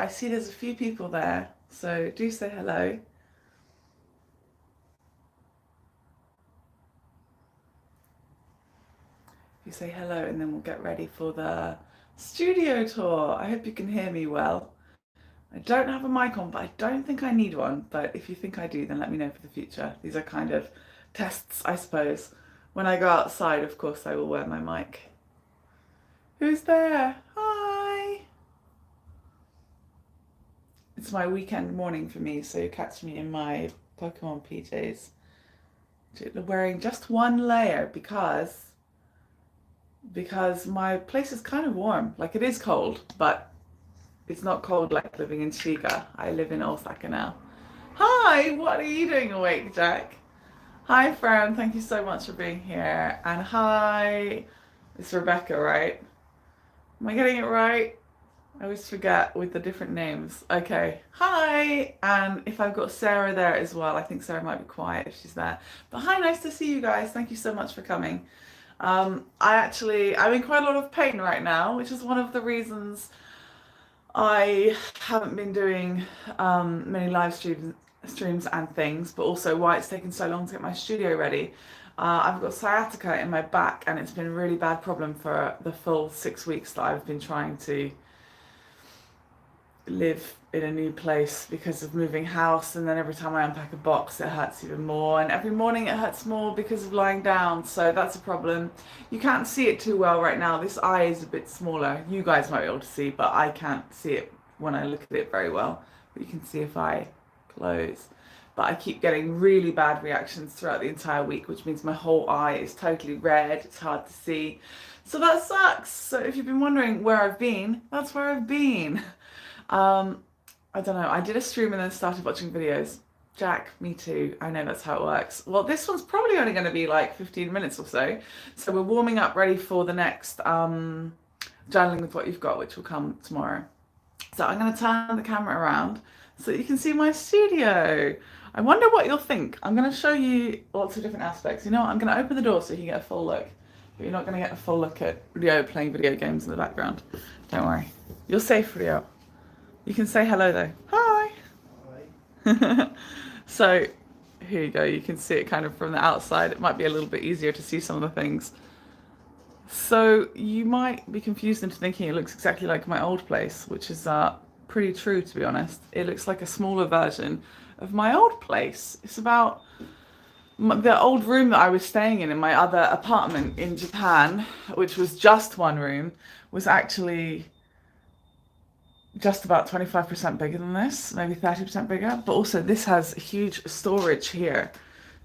I see there's a few people there, so do say hello. You say hello and then we'll get ready for the studio tour. I hope you can hear me well. I don't have a mic on, but I don't think I need one. But if you think I do, then let me know for the future. These are kind of tests, I suppose. When I go outside, of course, I will wear my mic. Who's there? Hi! It's my weekend morning for me, so you catch me in my Pokemon PJs. Wearing just one layer because my place is kind of warm. Like, it is cold, but it's not cold like living in Shiga. I live in Osaka now. Hi, what are you doing awake, Jack? Hi, Fran. Thank you so much for being here. And hi, it's Rebecca, right? Am I getting it right? I always forget with the different names. Okay. Hi. And if I've got Sarah there as well, I think Sarah might be quiet if she's there. But hi, nice to see you guys. Thank you so much for coming. I'm in quite a lot of pain right now, which is one of the reasons I haven't been doing many streams and things, but also why it's taken so long to get my studio ready. I've got sciatica in my back, and it's been a really bad problem for the full 6 weeks that I've been trying to live in a new place because of moving house, and then every time I unpack a box it hurts even more, and every morning it hurts more because of lying down, so that's a problem. You can't see it too well right now. This eye is a bit smaller. You guys might be able to see, but I can't see it when I look at it very well, but you can see if I close. But I keep getting really bad reactions throughout the entire week, which means my whole eye is totally red. It's hard to see, so that sucks. So if you've been wondering where I've been, that's where I've been. I don't know, I did a stream and then started watching videos. Jack, me too. I know that's how it works. Well, this one's probably only going to be like 15 minutes or so. So we're warming up ready for the next journaling with what you've got, which will come tomorrow. So I'm going to turn the camera around so you can see my studio. I wonder what you'll think. I'm going to show you lots of different aspects. You know what? I'm going to open the door so you can get a full look. But you're not going to get a full look at Rio playing video games in the background. Don't worry. You're safe, Rio. You can say hello though. Hi. Hi. So here you go. You can see it kind of from the outside. It might be a little bit easier to see some of the things. So you might be confused into thinking it looks exactly like my old place, which is pretty true, to be honest. It looks like a smaller version of my old place. It's about the old room that I was staying in my other apartment in Japan, which was just one room, was actually just about 25% bigger than this, maybe 30% bigger, but also this has huge storage here.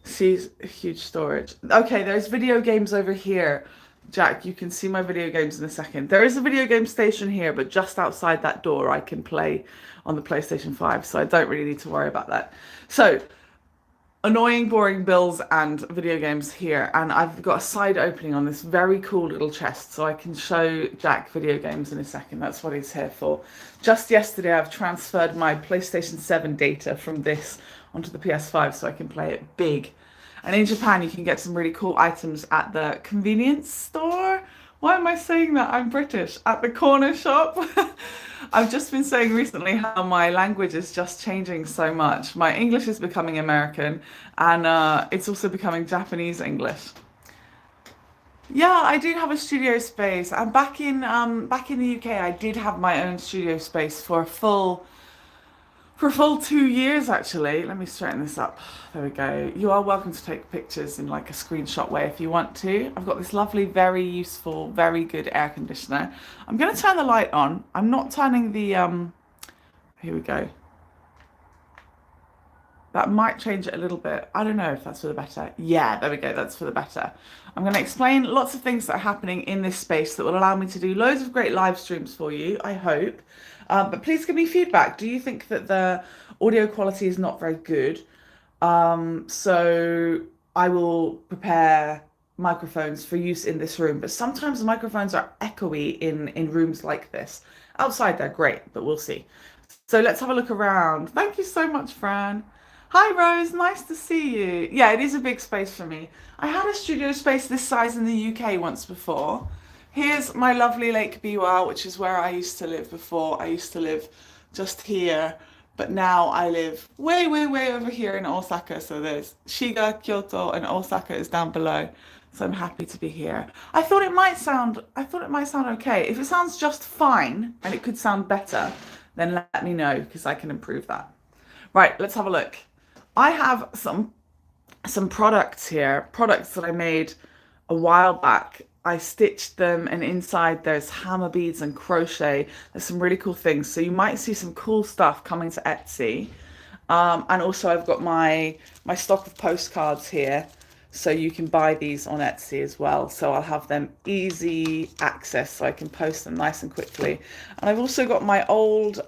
See, huge storage. Okay, there's video games over here. Jack, you can see my video games in a second. There is a video game station here, but just outside that door I can play on the PlayStation 5, so I don't really need to worry about that. So, annoying, boring bills and video games here, and I've got a side opening on this very cool little chest, so I can show Jack video games in a second. That's what he's here for. Just yesterday I've transferred my PlayStation 7 data from this onto the PS5 so I can play it big. And in Japan you can get some really cool items at the convenience store. Why am I saying that? I'm British. At the corner shop. I've just been saying recently how my language is just changing so much. My English is becoming American, and it's also becoming Japanese English. Yeah, I do have a studio space. And back in the UK, I did have my own studio space for a full 2 years, actually. Let me straighten this up. There we go. You are welcome to take pictures in like a screenshot way if you want to. I've got this lovely, very useful, very good air conditioner. I'm going to turn the light on. I'm not turning the, here we go. That might change it a little bit. I don't know if that's for the better. Yeah, there we go. That's for the better. I'm going to explain lots of things that are happening in this space that will allow me to do loads of great live streams for you, I hope. But please give me feedback. Do you think that the audio quality is not very good? So I will prepare microphones for use in this room, but sometimes the microphones are echoey in rooms like this. Outside they're great, but we'll see. So let's have a look around. Thank you so much, Fran. Hi Rose, nice to see you. Yeah, it is a big space for me. I had a studio space this size in the UK once before. Here's my lovely Lake Biwa, which is where I used to live before. I used to live just here. But now I live way, way, way over here in Osaka. So there's Shiga, Kyoto, and Osaka is down below. So I'm happy to be here. I thought it might sound okay. If it sounds just fine and it could sound better, then let me know because I can improve that. Right, let's have a look. I have some products here, products that I made a while back. I stitched them, and inside there's hammer beads and crochet. There's some really cool things. So you might see some cool stuff coming to Etsy. And also I've got my stock of postcards here. So you can buy these on Etsy as well. So I'll have them easy access so I can post them nice and quickly. And I've also got my old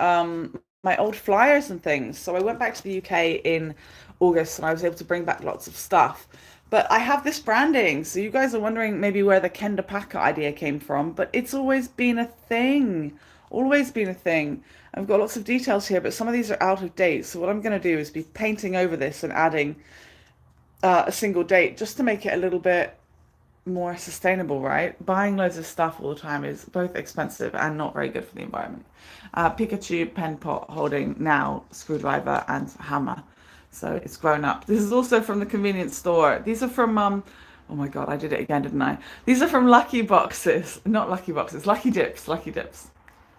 flyers and things. So I went back to the UK in August and I was able to bring back lots of stuff. But I have this branding. So you guys are wondering maybe where the Kenda Packer idea came from, but it's always been a thing. Always been a thing. I've got lots of details here, but some of these are out of date. So what I'm going to do is be painting over this and adding a single date just to make it a little bit more sustainable, right? Buying loads of stuff all the time is both expensive and not very good for the environment. Pikachu pen pot holding now screwdriver and hammer. So it's grown up. This is also from the convenience store. These are from oh my God, I did it again, didn't I? These are from Lucky Boxes, not Lucky Boxes, Lucky Dips, Lucky Dips.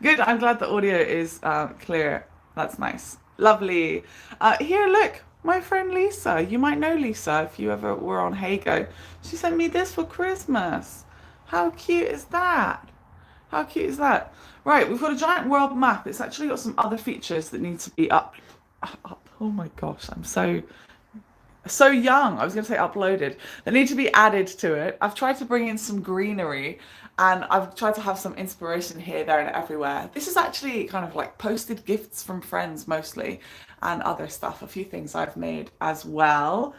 Good, I'm glad the audio is clear. That's nice. Lovely. Here, look, my friend Lisa. You might know Lisa if you ever were on Hago. She sent me this for Christmas. How cute is that? How cute is that? Right, we've got a giant world map. It's actually got some other features that need to be up. Oh my gosh, I'm so young. I was going to say uploaded. They need to be added to it. I've tried to bring in some greenery and I've tried to have some inspiration here, there, and everywhere. This is actually kind of like posted gifts from friends mostly and other stuff. A few things I've made as well.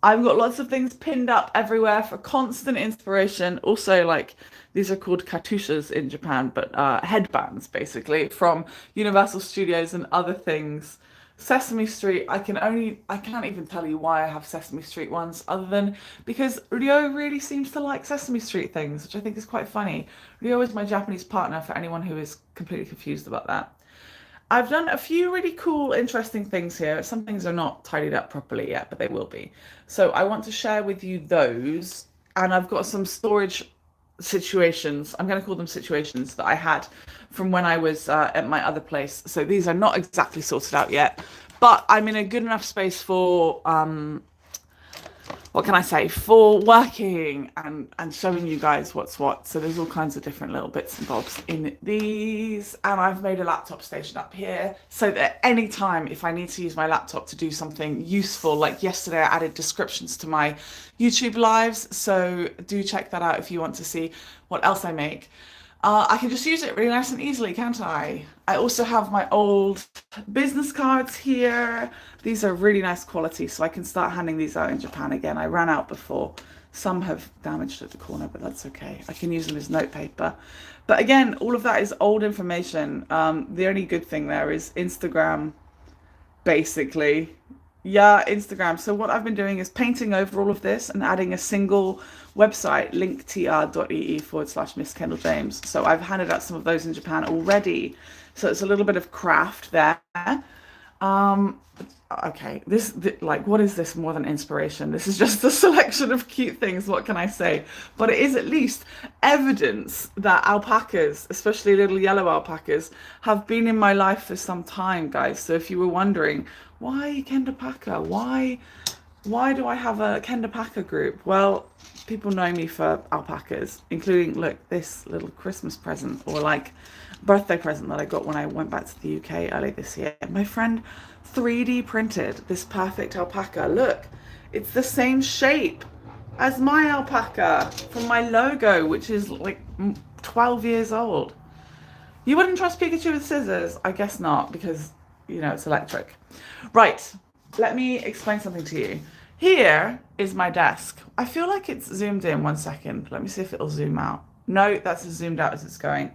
I've got lots of things pinned up everywhere for constant inspiration. Also, like, these are called katusas in Japan, but headbands basically from Universal Studios and other things. Sesame Street, I can't even tell you why I have Sesame Street ones, other than because Ryo really seems to like Sesame Street things, which I think is quite funny. Ryo is my Japanese partner, for anyone who is completely confused about that. I've done a few really cool, interesting things here. Some things are not tidied up properly yet, but they will be. So I want to share with you those, and I've got some storage situations. I'm going to call them situations that I had from when I was at my other place. So these are not exactly sorted out yet, but I'm in a good enough space for what can I say, for working and showing you guys what's what. So there's all kinds of different little bits and bobs in these, and I've made a laptop station up here so that anytime if I need to use my laptop to do something useful, like yesterday I added descriptions to my YouTube lives, so do check that out if you want to see what else I make. I can just use it really nice and easily, can't I? I also have my old business cards here. These are really nice quality, so I can start handing these out in Japan again. I ran out before. Some have damaged at the corner, but that's okay. I can use them as notepaper. But again, all of that is old information. The only good thing there is Instagram, basically. Yeah, Instagram. So what I've been doing is painting over all of this and adding a single website, linktr.ee/Miss Kendal James. So I've handed out some of those in Japan already. So it's a little bit of craft there. Okay, like, what is this more than inspiration? This is just a selection of cute things. What can I say? But it is at least evidence that alpacas, especially little yellow alpacas, have been in my life for some time, guys. So if you were wondering, why Kenda Packer? Why do I have a Kenda Packer group? Well, people know me for alpacas, including, look, this little Christmas present, or like birthday present that I got when I went back to the UK early this year. My friend 3D printed this perfect alpaca. Look, it's the same shape as my alpaca from my logo, which is like 12 years old. You wouldn't trust Pikachu with scissors? I guess not, because, you know, it's electric. Right, let me explain something to you. Here is my desk. I feel like it's zoomed in. 1 second. Let me see if it'll zoom out. No, that's as zoomed out as it's going.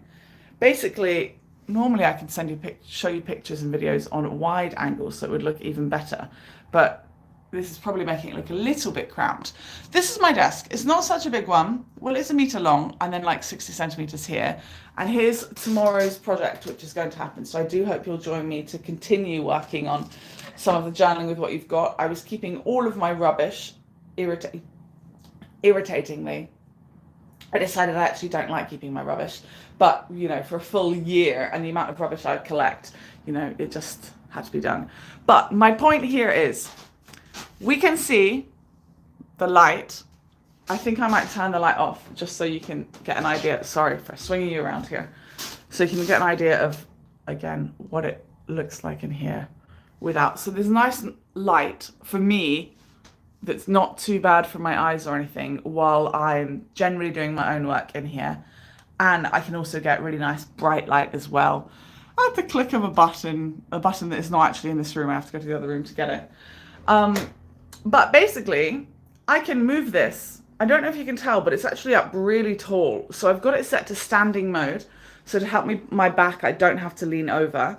Basically, normally I can show you pictures and videos on wide angles, so it would look even better. But this is probably making it look a little bit cramped. This is my desk. It's not such a big one. Well, it's 1 meter long and then like 60 centimeters here. And here's tomorrow's project, which is going to happen. So I do hope you'll join me to continue working on some of the journaling with what you've got. I was keeping all of my rubbish, irritatingly. I decided I actually don't like keeping my rubbish, but you know, for a full year and the amount of rubbish I'd collect, you know, it just had to be done. But my point here is, we can see the light. I think I might turn the light off just so you can get an idea. Sorry for swinging you around here. So you can get an idea of, again, what it looks like in here without. So there's nice light for me that's not too bad for my eyes or anything while I'm generally doing my own work in here. And I can also get really nice bright light as well at the click of a button that is not actually in this room. I have to go to the other room to get it. But basically, I can move this. I don't know if you can tell, but it's actually up really tall. So I've got it set to standing mode. So to help me, my back, I don't have to lean over.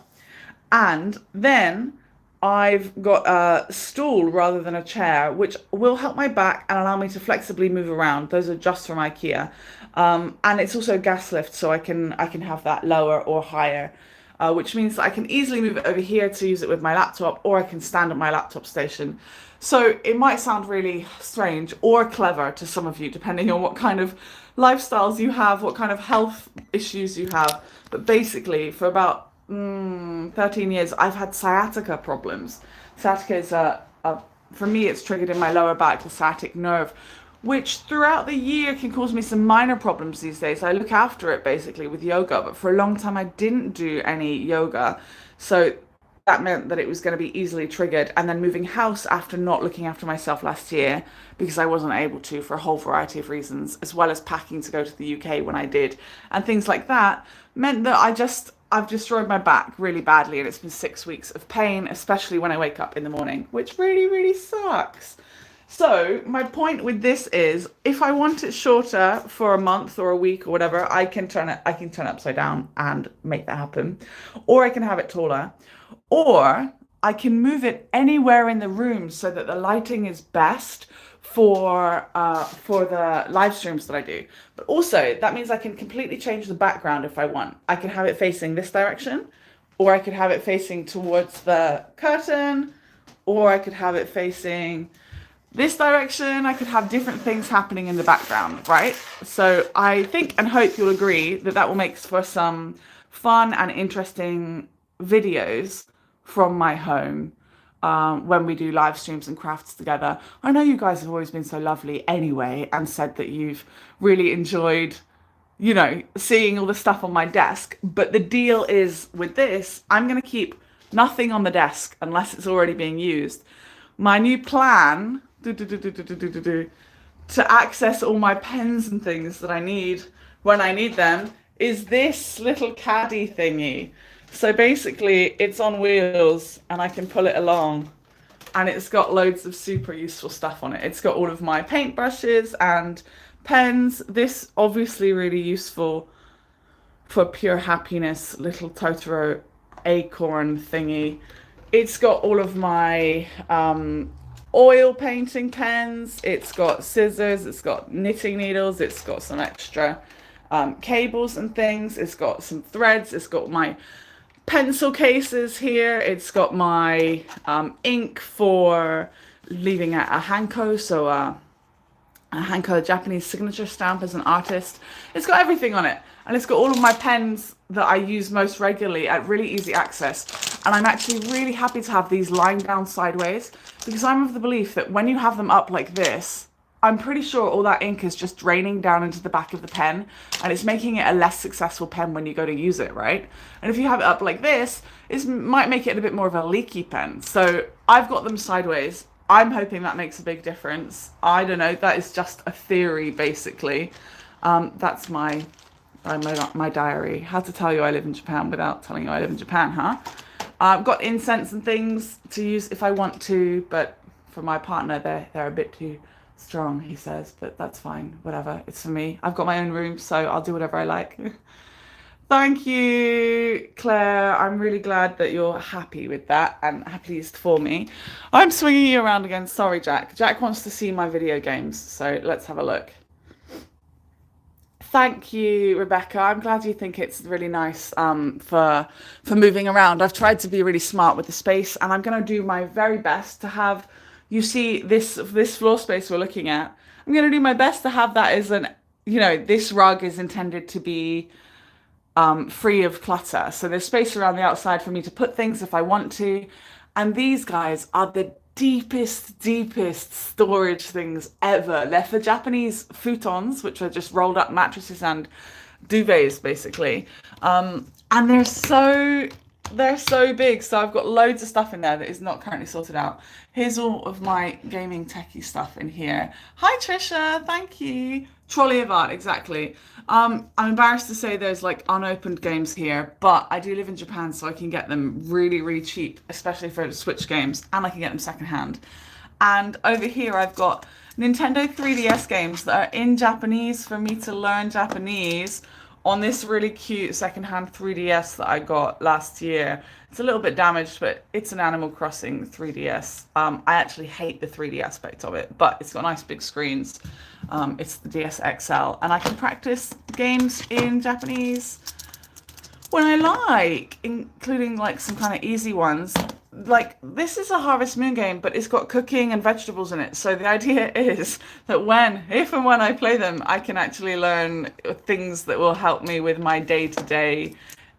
And then I've got a stool rather than a chair, which will help my back and allow me to flexibly move around. Those are just from IKEA. And it's also a gas lift, so I can have that lower or higher, which means that I can easily move it over here to use it with my laptop, or I can stand at my laptop station. So it might sound really strange or clever to some of you, depending on what kind of lifestyles you have, what kind of health issues you have. But basically, for about 13 years, I've had sciatica problems. Sciatica is for me, it's triggered in my lower back, the sciatic nerve, which throughout the year can cause me some minor problems these days. I look after it basically with yoga, but for a long time I didn't do any yoga. So that meant that it was going to be easily triggered. And then moving house after not looking after myself last year, because I wasn't able to for a whole variety of reasons, as well as packing to go to the UK when I did, and things like that, meant that I've destroyed my back really badly, and it's been 6 weeks of pain, especially when I wake up in the morning, which really, really sucks. So my point with this is, if I want it shorter for a month or a week or whatever, I can turn it upside down and make that happen. Or I can have it taller. Or I can move it anywhere in the room so that the lighting is best for the live streams that I do. But also that means I can completely change the background if I want. I can have it facing this direction, or I could have it facing towards the curtain, or I could have it facing this direction. I could have different things happening in the background, right? So I think and hope you'll agree that that will make for some fun and interesting videos from my home when we do live streams and crafts together. I know you guys have always been so lovely anyway and said that you've really enjoyed, you know, seeing all the stuff on my desk. But the deal is with this, I'm going to keep nothing on the desk unless it's already being used. My new plan to access all my pens and things that I need when I need them is this little caddy thingy. So basically it's on wheels and I can pull it along, and it's got loads of super useful stuff on it. It's got all of my paintbrushes and pens. This obviously really useful for pure happiness, little Totoro acorn thingy. It's got all of my oil painting pens. It's got scissors, it's got knitting needles, it's got some extra cables and things. It's got some threads. It's got my pencil cases here. It's got my ink for leaving a Hanko, so a Hanko Japanese signature stamp as an artist. It's got everything on it, and it's got all of my pens that I use most regularly at really easy access. And I'm actually really happy to have these lying down sideways, because I'm of the belief that when you have them up like this, I'm pretty sure all that ink is just draining down into the back of the pen, and it's making it a less successful pen when you go to use it, right? And if you have it up like this, it might make it a bit more of a leaky pen. So I've got them sideways. I'm hoping that makes a big difference. I don't know. That is just a theory, basically. That's my diary. How to tell you I live in Japan without telling you I live in Japan, huh? I've got incense and things to use if I want to, but for my partner, they're a bit too strong, he says, but that's fine, whatever, it's for me. I've got my own room, so I'll do whatever I like. Thank you, Claire. I'm really glad that you're happy with that and pleased for me. I'm swinging you around again. Sorry, Jack. Jack wants to see my video games, so let's have a look. Thank you, Rebecca. I'm glad you think it's really nice for moving around. I've tried to be really smart with the space, and I'm going to do my very best to have you see this floor space we're looking at. I'm going to do my best to have that as an this rug is intended to be free of clutter. So there's space around the outside for me to put things if I want to. And these guys are the deepest storage things ever. They're for Japanese futons, which are just rolled up mattresses and duvets, basically. And they're so big. So I've got loads of stuff in there that is not currently sorted out. Here's all of my gaming techie stuff in here. Hi Trisha, thank you. Trolley of art, exactly. I'm embarrassed to say there's like unopened games here, but I do live in Japan, so I can get them really, really cheap, especially for Switch games, and I can get them secondhand. And over here, I've got Nintendo 3DS games that are in Japanese for me to learn Japanese on this really cute secondhand 3DS that I got last year. It's a little bit damaged, but it's an Animal Crossing 3DS. I actually hate the 3D aspect of it, but it's got nice big screens. It's the DS XL, and I can practice games in Japanese when I like, including like some kind of easy ones. Like this is a Harvest Moon game, but it's got cooking and vegetables in it. So the idea is that if and when I play them, I can actually learn things that will help me with my day to day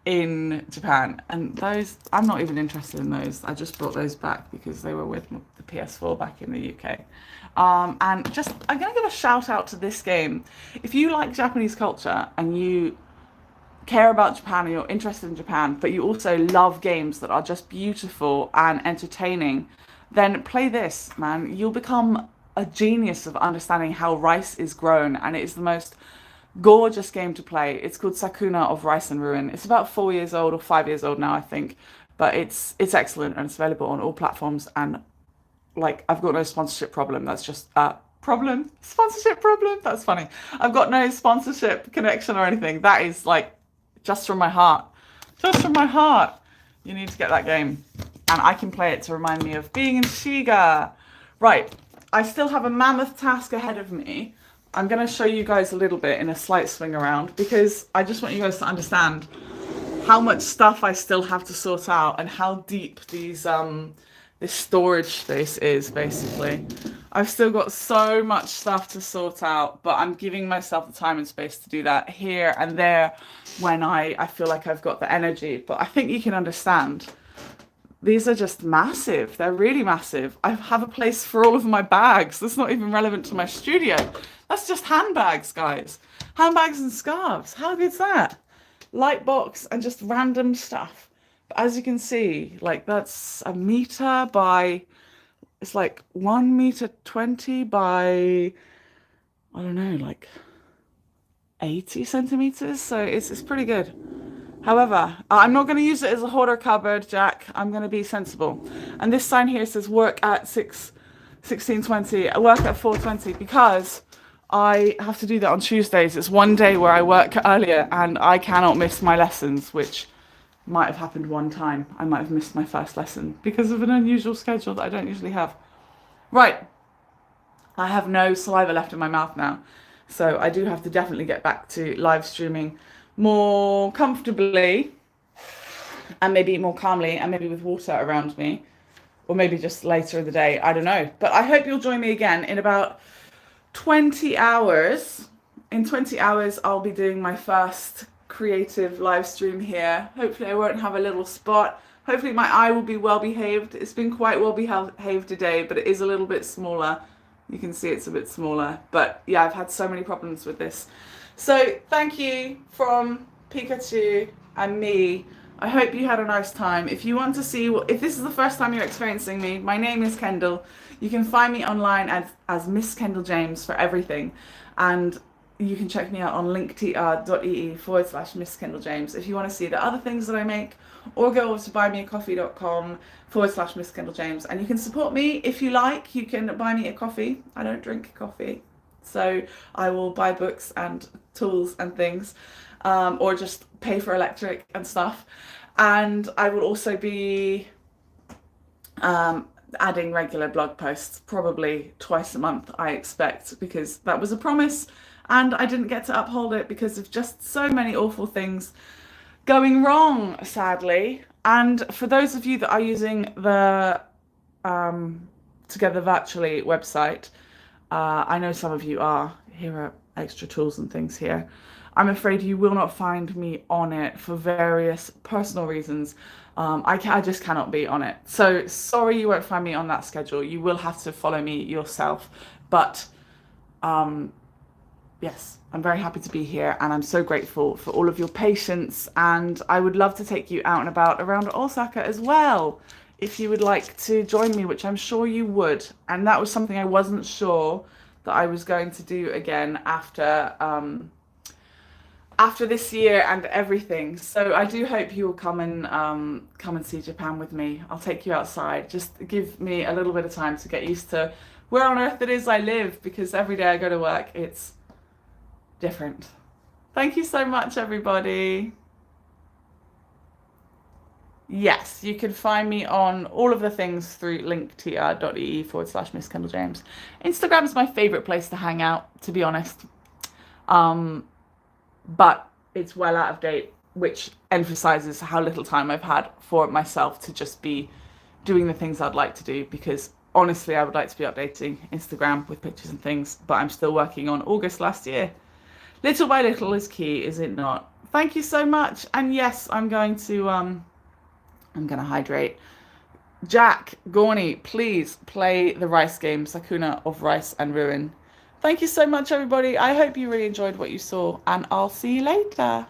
in Japan. And those, I'm not even interested in those. I just brought those back because they were with the PS4 back in the UK. And just, I'm going to give a shout out to this game. If you like Japanese culture and you care about Japan and you're interested in Japan, but you also love games that are just beautiful and entertaining, then play this, man. You'll become a genius of understanding how rice is grown, and it is the most gorgeous game to play. It's called Sakuna of Rice and Ruin. It's about 4 years old or 5 years old now, I think, but it's excellent and it's available on all platforms. And like, I've got no sponsorship problem. That's just sponsorship problem. That's funny. I've got no sponsorship connection or anything. That is like just from my heart. Just from my heart. You need to get that game. And I can play it to remind me of being in Shiga. Right. I still have a mammoth task ahead of me. I'm going to show you guys a little bit in a slight swing around because I just want you guys to understand how much stuff I still have to sort out and how deep this storage space is, basically. I've still got so much stuff to sort out, but I'm giving myself the time and space to do that here and there when I feel like I've got the energy. But I think you can understand. These are just massive. They're really massive. I have a place for all of my bags. That's not even relevant to my studio. That's just handbags, guys. Handbags and scarves. How good's that? Light box and just random stuff. But as you can see, like that's a meter by, it's like 1 meter 20 by, I don't know, like 80 centimeters. So it's pretty good. However, I'm not going to use it as a hoarder cupboard, Jack. I'm going to be sensible. And this sign here says work at 16:20, work at 4:20, because I have to do that on Tuesdays. It's one day where I work earlier and I cannot miss my lessons, which might have happened one time. I might have missed my first lesson because of an unusual schedule that I don't usually have. Right. I have no saliva left in my mouth now. So I do have to definitely get back to live streaming more comfortably and maybe more calmly and maybe with water around me, or maybe just later in the day. I don't know. But I hope you'll join me again in about 20 hours. In 20 hours, I'll be doing my first creative live stream here. Hopefully I won't have a little spot. Hopefully my eye will be well behaved. It's been quite well behaved today, but it is a little bit smaller. You can see it's a bit smaller. But yeah, I've had so many problems with this. So thank you from Pikachu and me. I hope you had a nice time. If you want to see, if this is the first time you're experiencing me, my name is Kendal. You can find me online as Miss Kendal James for everything. And you can check me out on linktr.ee/Miss Kendal James if you want to see the other things that I make, or go over to buymeacoffee.com/Miss Kendal James. And you can support me if you like. You can buy me a coffee. I don't drink coffee, so I will buy books and tools and things. or just pay for electric and stuff. And I will also be adding regular blog posts, probably twice a month, I expect, because that was a promise and I didn't get to uphold it because of just so many awful things going wrong, sadly. And for those of you that are using the Together Virtually website, I know some of you are. Here are extra tools and things here. I'm afraid you will not find me on it for various personal reasons. I just cannot be on it. So sorry you won't find me on that schedule. You will have to follow me yourself. But yes, I'm very happy to be here and I'm so grateful for all of your patience, and I would love to take you out and about around Osaka as well if you would like to join me, which I'm sure you would. And that was something I wasn't sure that I was going to do again after this year and everything. So I do hope you will come and see Japan with me. I'll take you outside. Just give me a little bit of time to get used to where on earth it is I live, because every day I go to work, it's different. Thank you so much, everybody. Yes, you can find me on all of the things through linktr.ee/Miss Kendal James. Instagram is my favorite place to hang out, to be honest. But it's well out of date, which emphasizes how little time I've had for myself to just be doing the things I'd like to do, because honestly, I would like to be updating Instagram with pictures and things, but I'm still working on August last year. Little by little is key, is it not? Thank you so much. And yes, I'm going to hydrate. Jack, Gorney, please play the rice game, Sakuna of Rice and Ruin. Thank you so much, everybody. I hope you really enjoyed what you saw, and I'll see you later.